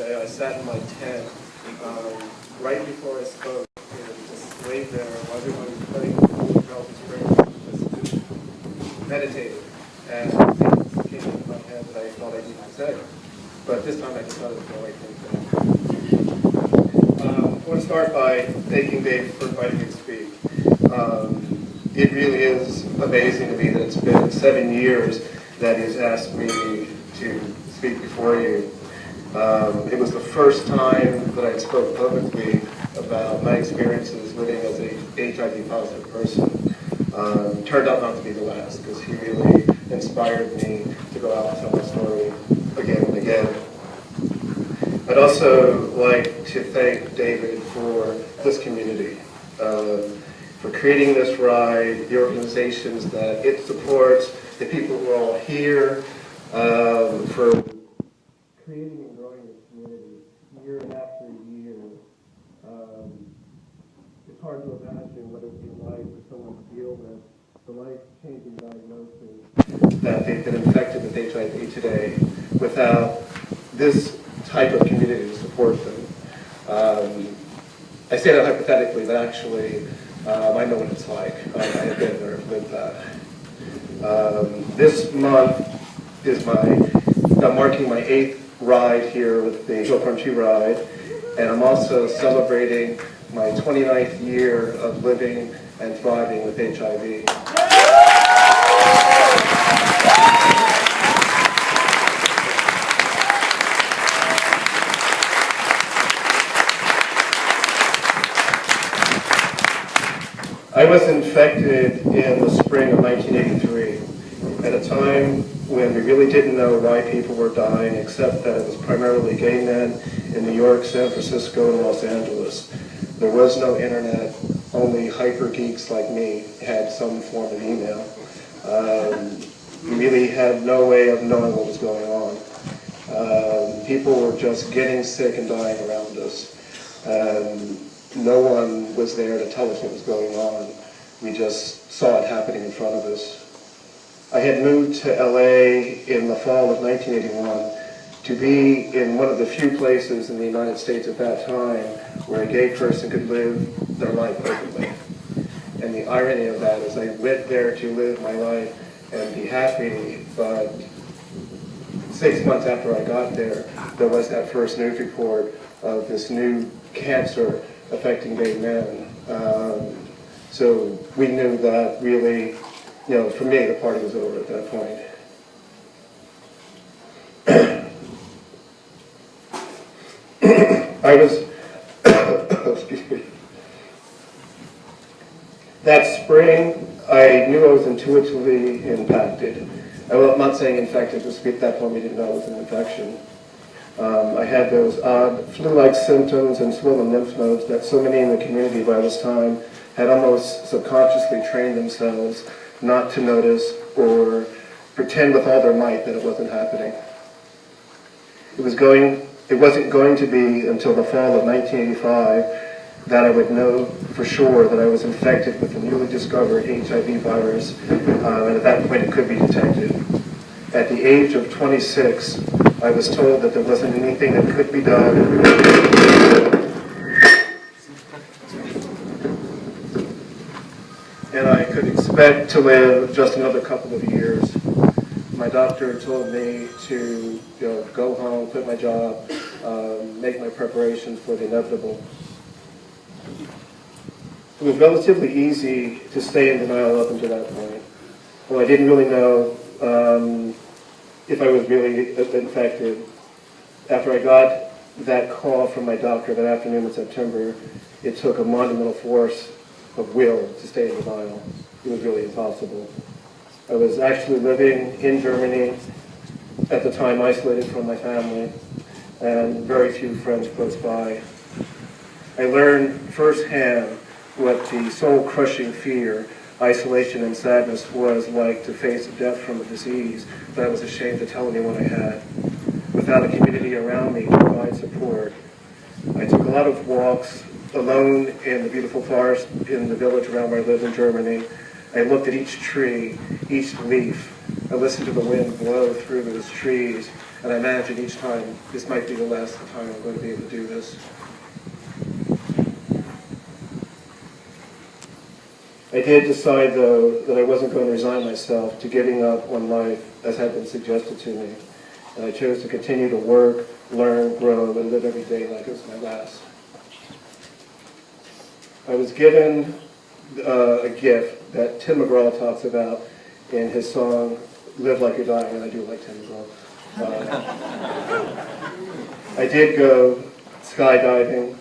yesterday, I sat in my tent right before I spoke and just laid there while everyone was playing the Carlton Spring, just meditated. And things came into my head that I thought I needed to say. But this time I just thought it was the right thing to say. I want to start by thanking Dave for inviting me to speak. It really is amazing to me that it's been 7 years that he's asked me to speak before you. It was the first time that I spoke publicly about my experiences living as a HIV positive person. Turned out not to be the last, because he really inspired me to go out and tell my story again and again. I'd also like to thank David for this community, for creating this ride, the organizations that it supports, the people who are all here, for creating and growing this community year after year. It's hard to imagine what it would be like for someone to deal with the life-changing diagnosis that they've been infected with HIV today without this type of community to support them. I say that hypothetically, but actually I know what it's like. I have been there, lived that. This month is marking my 8th ride here with the Hill Country Ride, and I'm also celebrating my 29th year of living and thriving with HIV. I was infected in the spring of 1983, at a time when we really didn't know why people were dying, except that it was primarily gay men in New York, San Francisco, and Los Angeles. There was no internet. Only hyper geeks like me had some form of email. We really had no way of knowing what was going on. People were just getting sick and dying around us. No one was there to tell us what was going on. We just saw it happening in front of us. I had moved to LA in the fall of 1981 to be in one of the few places in the United States at that time where a gay person could live their life openly. And the irony of that is I went there to live my life and be happy, but 6 months after I got there, there was that first news report of this new cancer affecting gay men. So we knew that really, for me, the party was over at that point. I was, excuse me. That spring, I knew I was intuitively impacted. I'm not saying infected, because at that point we didn't know it was an infection. I had those odd flu-like symptoms and swollen lymph nodes that so many in the community by this time had almost subconsciously trained themselves not to notice or pretend with all their might that it wasn't happening. It wasn't going to be until the fall of 1985 that I would know for sure that I was infected with the newly discovered HIV virus, and at that point it could be detected. At the age of 26, I was told that there wasn't anything that could be done, and I could expect to live just another couple of years. My doctor told me to go home, quit my job, make my preparations for the inevitable. It was relatively easy to stay in denial up until that point. Well, I didn't really know if I was really infected. After I got that call from my doctor that afternoon in September, it took a monumental force of will to stay in denial. It was really impossible. I was actually living in Germany at the time, isolated from my family, and very few friends close by. I learned firsthand what the soul-crushing fear, isolation, and sadness was like to face death from a disease that I was ashamed to tell anyone I had. Without a community around me to provide support, I took a lot of walks alone in the beautiful forest in the village around where I lived in Germany. I looked at each tree, each leaf. I listened to the wind blow through those trees. And I imagine each time, this might be the last time I'm going to be able to do this. I did decide, though, that I wasn't going to resign myself to giving up on life as had been suggested to me. And I chose to continue to work, learn, grow, and live every day like it was my last. I was given a gift that Tim McGraw talks about in his song, Live Like You're Dying, and I do like Tim McGraw. I did go skydiving,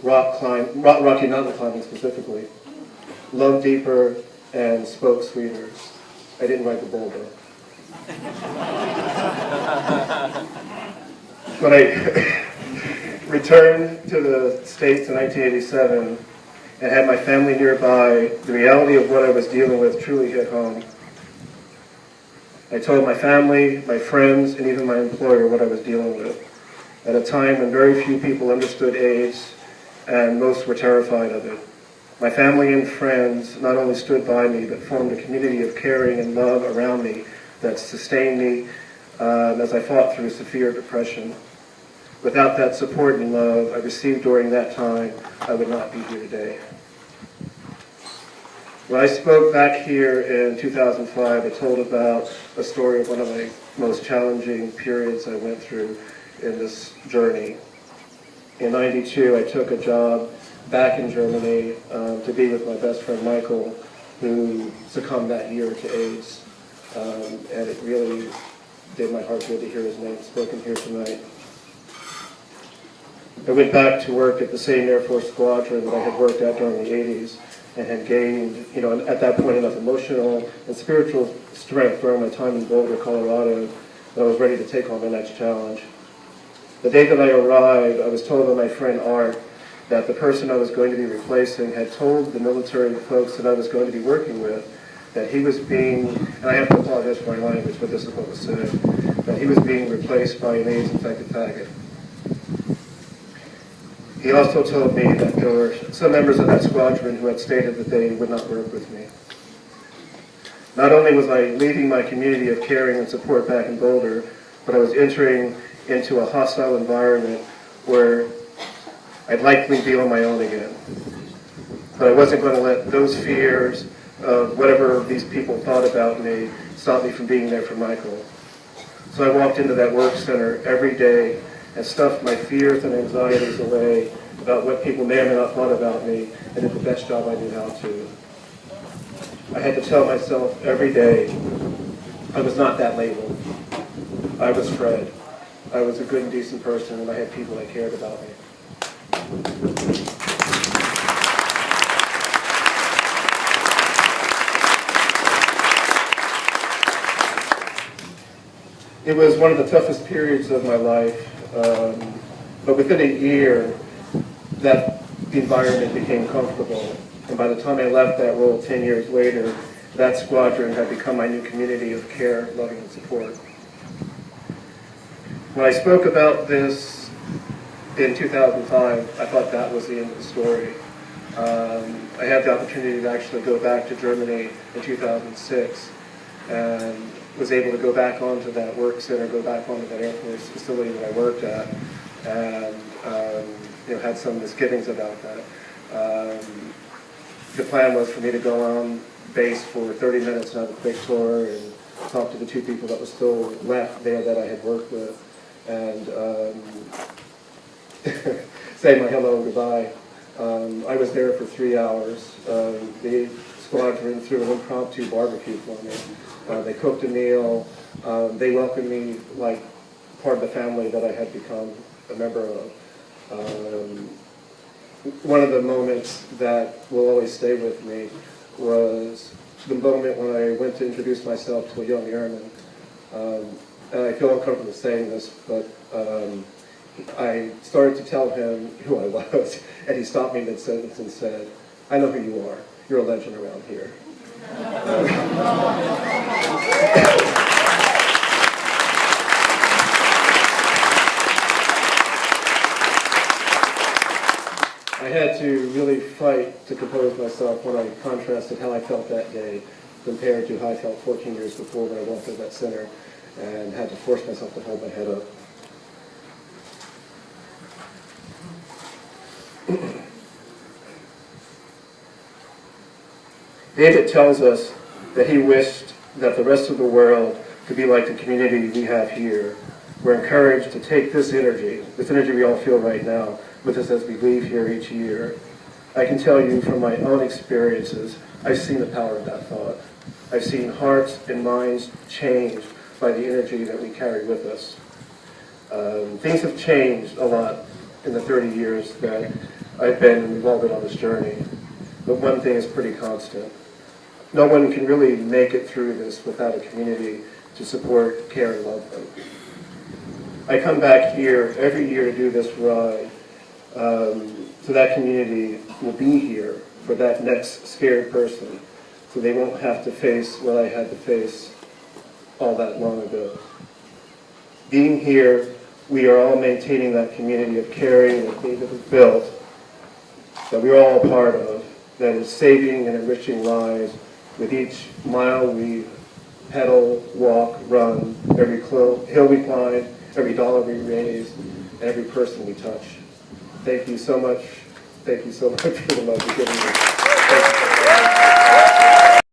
Rocky Mountain climbing specifically, love deeper, and spoke sweeter. I didn't write the bowl, though. When I returned to the States in 1987 and had my family nearby, the reality of what I was dealing with truly hit home. I told my family, my friends, and even my employer what I was dealing with at a time when very few people understood AIDS and most were terrified of it. My family and friends not only stood by me, but formed a community of caring and love around me that sustained me as I fought through severe depression. Without that support and love I received during that time, I would not be here today. When I spoke back here in 2005, I told about a story of one of my most challenging periods I went through in this journey. In '92, I took a job back in Germany to be with my best friend Michael, who succumbed that year to AIDS. And it really did my heart good to hear his name spoken here tonight. I went back to work at the same Air Force squadron that I had worked at during the 80s and had gained, at that point enough emotional and spiritual strength during my time in Boulder, Colorado, that I was ready to take on the next challenge. The day that I arrived, I was told by my friend Art that the person I was going to be replacing had told the military folks that I was going to be working with that he was being, and I have to apologize for my language, but this is what was said, that he was being replaced by an AIDS-infected faggot. He also told me that there were some members of that squadron who had stated that they would not work with me. Not only was I leaving my community of caring and support back in Boulder, but I was entering into a hostile environment where I'd likely be on my own again. But I wasn't going to let those fears of whatever these people thought about me stop me from being there for Michael. So I walked into that work center every day and stuffed my fears and anxieties away about what people may or may not thought about me, and did the best job I knew how to. I had to tell myself every day I was not that label. I was Fred. I was a good and decent person, and I had people that cared about me. It was one of the toughest periods of my life, but within a year, that environment became comfortable. And by the time I left that role 10 years later, that squadron had become my new community of care, loving, and support. When I spoke about this in 2005, I thought that was the end of the story. I had the opportunity to actually go back to Germany in 2006 and was able to go back onto that work center, go back onto that Air Force facility that I worked at, and had some misgivings about that. The plan was for me to go on base for 30 minutes and have a quick tour and talk to the two people that were still left there that I had worked with, and say my hello and goodbye. I was there for 3 hours. The squadron threw an impromptu barbecue for me. They cooked a meal. They welcomed me like part of the family that I had become a member of. One of the moments that will always stay with me was the moment when I went to introduce myself to a young airman. And I feel uncomfortable saying this, but I started to tell him who I was, and he stopped me mid-sentence and said, "I know who you are. You're a legend around here." I had to really fight to compose myself when I contrasted how I felt that day compared to how I felt 14 years before when I walked into that center. and had to force myself to hold my head up. David tells us that he wished that the rest of the world could be like the community we have here. We're encouraged to take this energy we all feel right now, with us as we leave here each year. I can tell you from my own experiences, I've seen the power of that thought. I've seen hearts and minds changed by the energy that we carry with us. Things have changed a lot in the 30 years that we've all been on this journey. But one thing is pretty constant. No one can really make it through this without a community to support, care, and love them. I come back here every year to do this ride, so that community will be here for that next scared person, so they won't have to face what I had to face all that long ago. Being here, we are all maintaining that community of caring that David has built, that we're all a part of, that is saving and enriching lives with each mile we pedal, walk, run, every hill we climb, every dollar we raise, and every person we touch. Thank you so much. Thank you so much for the love you've given me. Thank you.